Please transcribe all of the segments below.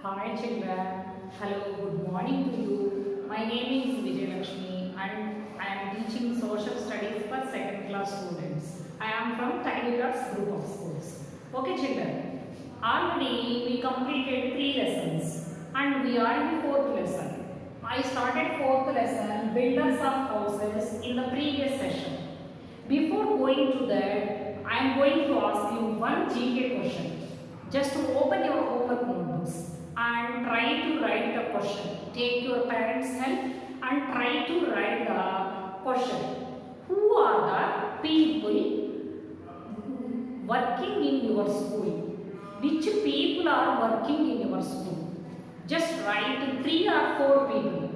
Hi children, hello, good morning to you. My name is Vijay Lakshmi and I am teaching social studies for second class students. I am from Tiny group of schools. Okay children, already we completed 3 lessons and we are in 4th lesson. I started 4th lesson, builders of houses, in the previous session. Before going to that, I am going to ask you one GK question. Just open your homework notebooks and try to write the question. Take your parents' help and try to write the question. Who are the people working in your school? Which people are working in your school? Just write 3 or 4 people.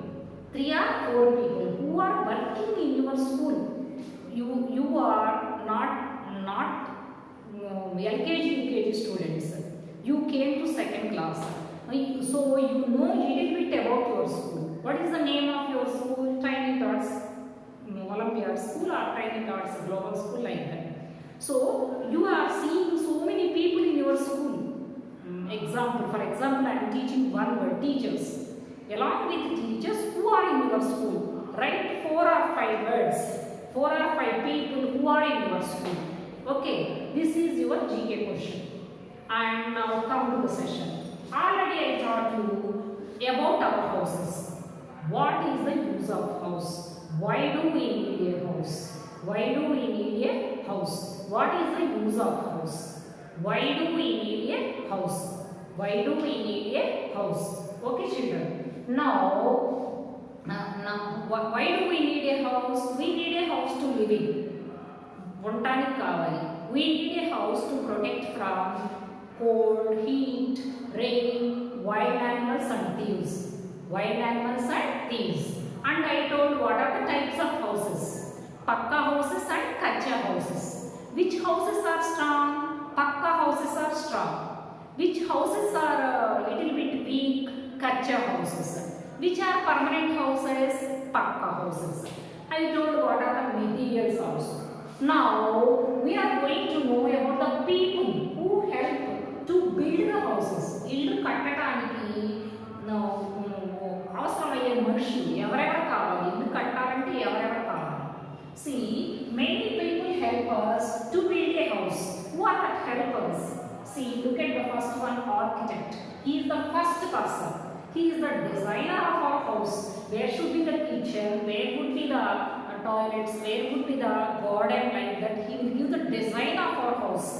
3 or 4 people who are working in your school. You are not LKG UKG students. You came to second class, so you know a little bit about your school. What is the name of your school? Tiny Tots Olympiad School or Tiny Tots Global School, like that. So you are seeing so many people in your school. For example, I am teaching one word, teachers. Along with teachers who are in your school, write 4 or 5 words. 4 or 5 people who are in your school. Okay, this is your GK question. And now come to the session. Already I taught you about our houses. What is the use of house? Why do we need a house? Why do we need a house? What is the use of house? Why do we need a house? Why do we need a house? Okay children. Now why do we need a house? We need a house to live in. ఉండటానికి కావాలి. We need a house to protect from cold, heat, rain, wild animals and thieves. Wild animals and thieves. And I told what are the types of houses? Pakka houses and kacha houses. Which houses are strong? Pakka houses are strong. Which houses are little bit weak? Kacha houses. Which are permanent houses? Pakka houses. I told what are the materials also. Now we are going to know about the people who help to build the houses. ఇల్లు కట్టడానికి అవసరమయ్యే మనుషులు ఎవరెవరు కావాలి, ఇల్లు కట్టాలంటే ఎవరెవరు కావాలి. See, many people help us to build a house. Who are that helpers? See, look at the first one, architect. He is the first person. He is the designer of our house. Where should be the kitchen? Where would be the toilets? Where would be the garden, like that? He will give the design of our house.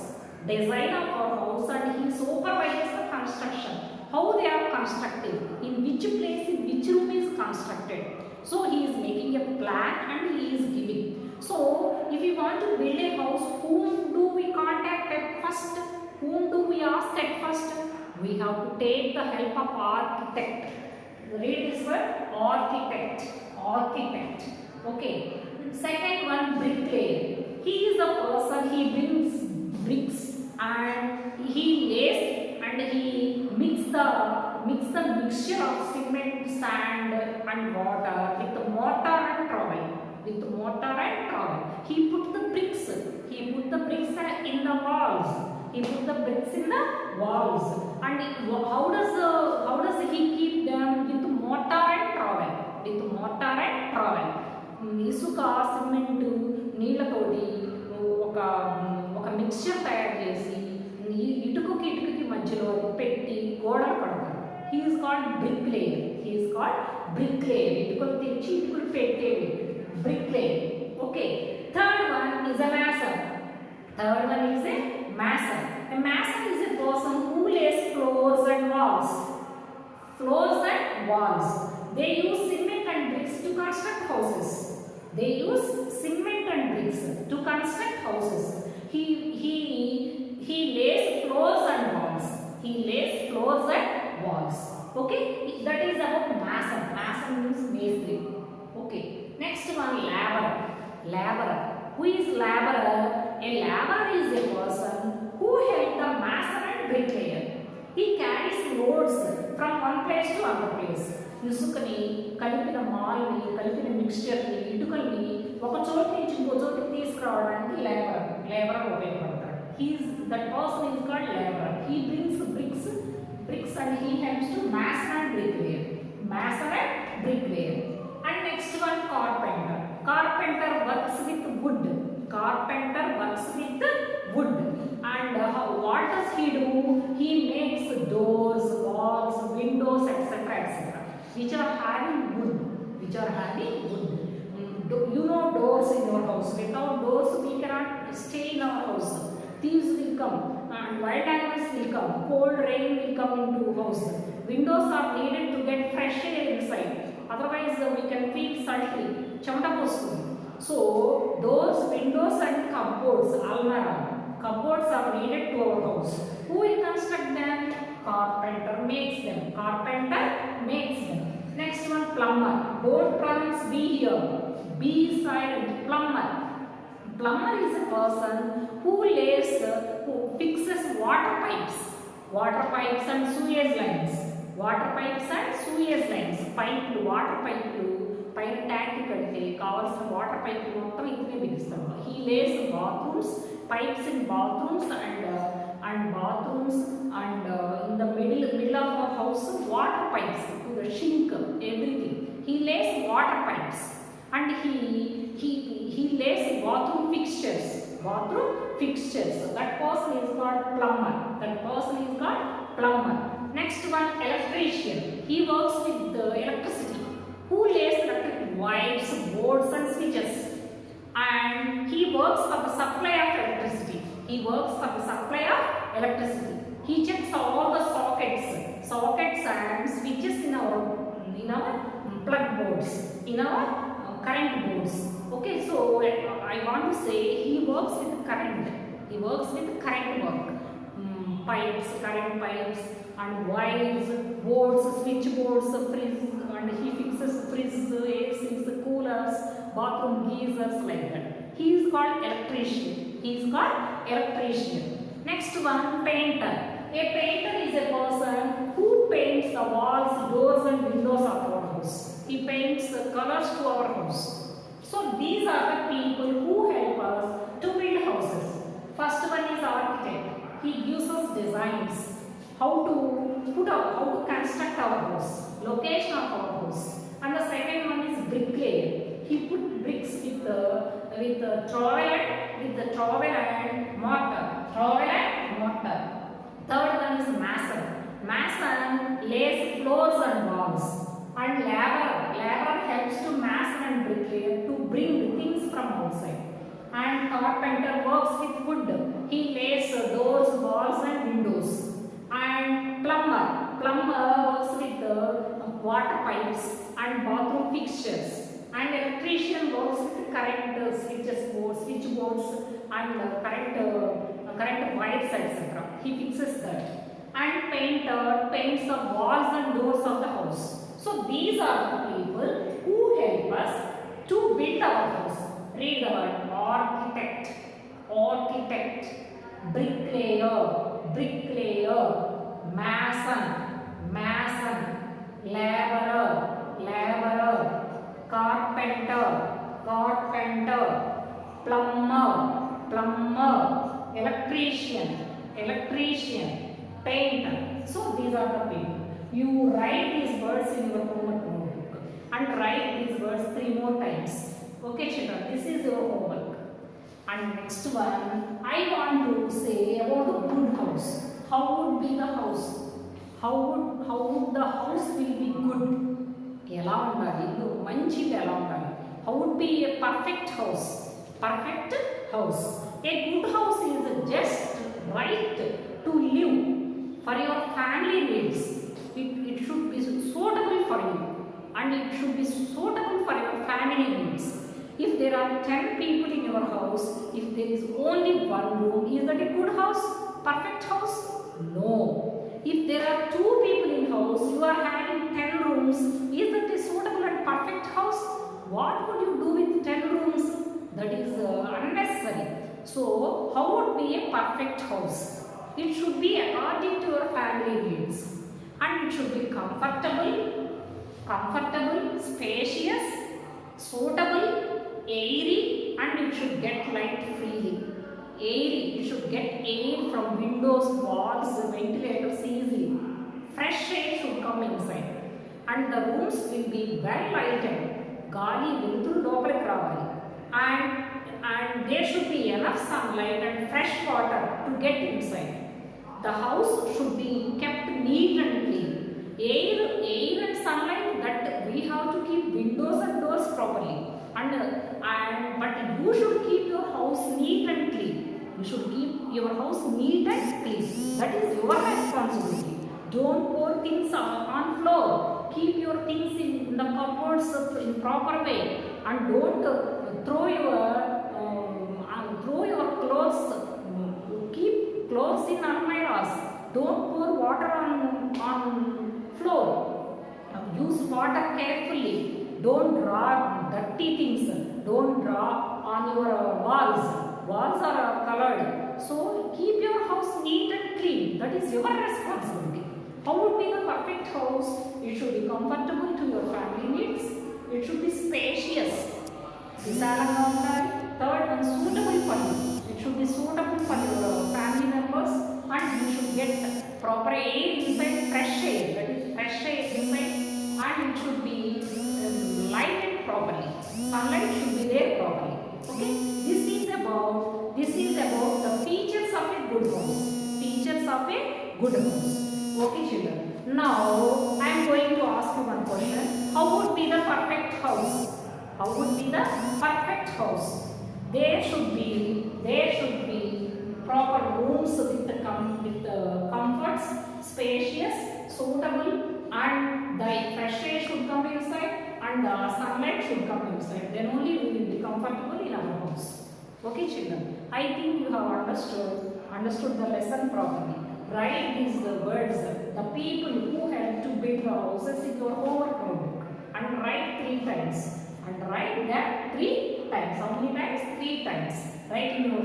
Design of our house, and he supervises the construction. How they are constructed, in which place, in which room is constructed. So he is making a plan and he is giving. So if we want to build a house, whom do we contact at first? Whom do we ask at first? We have to take the help of architect. Read this word, architect. Architect. Okay. Second one, bricklayer. He is the person, he brings bricks and he lays and he mix the mixture of cement, sand and water with the mortar and trowel. With mortar and trowel. He put the bricks in the walls. He put the bricks in the walls. And how does he keep them? With mortar and trowel. With mortar and trowel. ఇసుక, cement, నీళ్ళతోటి ఒక mixture తయారు చేసి ఇటుకకి మధ్యలో పెట్టి గోడలు కడతారు. He is called brick layer. ఇటుకలు తెచ్చి ఇటుకలు పెట్టేవి, brick layer. Okay. Third one is a mason. A mason is a person who lays floors and walls. They use cement and bricks to construct houses. He lays floors and walls. Okay, that is about mason. Mason means masonry. Okay, next one, laborer. Who is laborer? A laborer is a person who helps the mason and bricklayer. He carries loads from one place to another place. ఇసుకని, కలిపిన మాల్ని, కలిపిన మిక్స్చర్ని, ఇటుకల్ని ఒక చోటు నుంచి ఇంకో చోటుకి తీసుకురావడానికి labour ఉపయోగపడతాడు. That person is called laborer. He brings bricks bricks, and he helps to mason and bricklayer. Mason and bricklayer. And next one, carpenter. Carpenter works with wood. Carpenter works with wood. And what does he do? He makes doors, walls, windows, etc., etc., which are having wood. Which are having wood. You know doors in your house. Without doors, we cannot stay in our house. Thieves will come and wild animals will come. Cold rain will come into house. Windows are needed to get fresh air inside. Otherwise, we can feel sultry. Chamata postundi. So, doors, windows, and cupboards, almirah. Cupboards are needed to our house. Who will construct them? Carpenter makes them. Carpenter makes them. Next one, plumber. Don't pronounce B here. B silent. Plumber. Plumber is a person who fixes water pipes. Water pipes and sewage lines. Water pipes and sewage lines. Water pipe. Pipe tank kadite kavalsina water pipe mottam itne bigistam. He lays bathrooms, pipes in bathrooms and bathrooms, and in the middle of the house water pipes to the sink, everything. He lays water pipes, and he lays bathroom fixtures. Bathroom fixtures. So that person is called plumber. Next one, electrician. He works with the electricity. Who lays electric wires, boards, and switches? And he works for the supply of electricity. He checks all the sockets and switches in our plug boards, in our current boards. Okay, so I want to say he works with current. Work. Pipes, current pipes, and wires, boards, switchboards, fridge, and he fixes fridge, ACs, coolers, bathroom geysers, like that. He is called electrician. Next one, painter. A painter is a person who paints the walls, doors, and windows of our house. He paints the colors to our house. So these are the people who help us to build houses. First one is architect. He gives us designs, how to construct our house, location of our house. And the second one is bricklayer. He put bricks with the trowel and mortar. Third one is mason. Mason lays floors and walls. And laborer helps to mason and bricklayer to bring things from outside. And carpenter works with wood. He lays doors, walls, and windows. And plumber works with the water pipes and bathroom fixtures. And electrician works with current switchboards and current wires, etc. He fixes that. And painter paints the walls and doors of the house. So these are the people who help us to build our house. Read the word architect, bricklayer, mason, laborer, carpenter, plumber, electrician, painter. So these are the people. You write these words in your homework notebook and write these words 3 more times. Okay, children, this is your homework. And next one, I want to say about a good house. How would be the house? How would the house will be good? ఎలా ఉండాలి? ఇల్లు మంచిగా ఎలా ఉండాలి? How would be a perfect house? A good house is just right to live for your family needs. It should be suitable for you, and it should be suitable for your family needs. If there are 10 people in your house, if there is only one room, is that a good house? Perfect house? No. If there are 2 people in house, you are having 10 rooms, is that a suitable and perfect house? What would you do with 10 rooms? That is unnecessary. So, how would be a perfect house? It should be according to your family needs, and it should be comfortable, spacious, suitable, airy, and it should get light freely. Airy, it should get air from windows, walls, ventilators easily. fresh air should come inside, and the rooms will be well lighted. గాలి వెలుతురు లోపలికి రావాలి, and there should be enough sunlight and fresh water to get inside. The house should be kept neat and clean. Air and sunlight, that we have to keep windows and doors properly, but you should keep your house neat and clean. You should keep your house neat and clean. That is your responsibility. Don't pour things on floor. Keep your things in the cupboards in proper way, and don't throw your clothes. Keep clothes in almirahs. Don't pour water on floor. Use water carefully. Don't draw dirty things. Don't draw on your walls. Walls are colored. So keep your house neat and clean. That is your responsibility. How would be the perfect house? It should be comfortable to your family needs. It should be spacious. విశాలంగా ఉండాలి. Third one, suitable for you. It should be suitable for your family members, and you should get proper air inside, fresh air. That is fresh air inside, and it should be lighted properly. Sunlight should be there properly. Okay. This is about the features of a good house. Features of a good house. Okay, children. Now I am going to ask you one question. How would be the perfect house? How would be the perfect house? There should be proper rooms with comforts, spacious, suitable, and the fresh air should come inside, and the sunlight should come inside. Then only we will be comfortable in our house. Okay, children. I think you have understood the lesson properly. Write these words. The people who helped to build the houses in your homework notebook, and write 3 times. And write that 3 times. How many times? 3 times. Write in your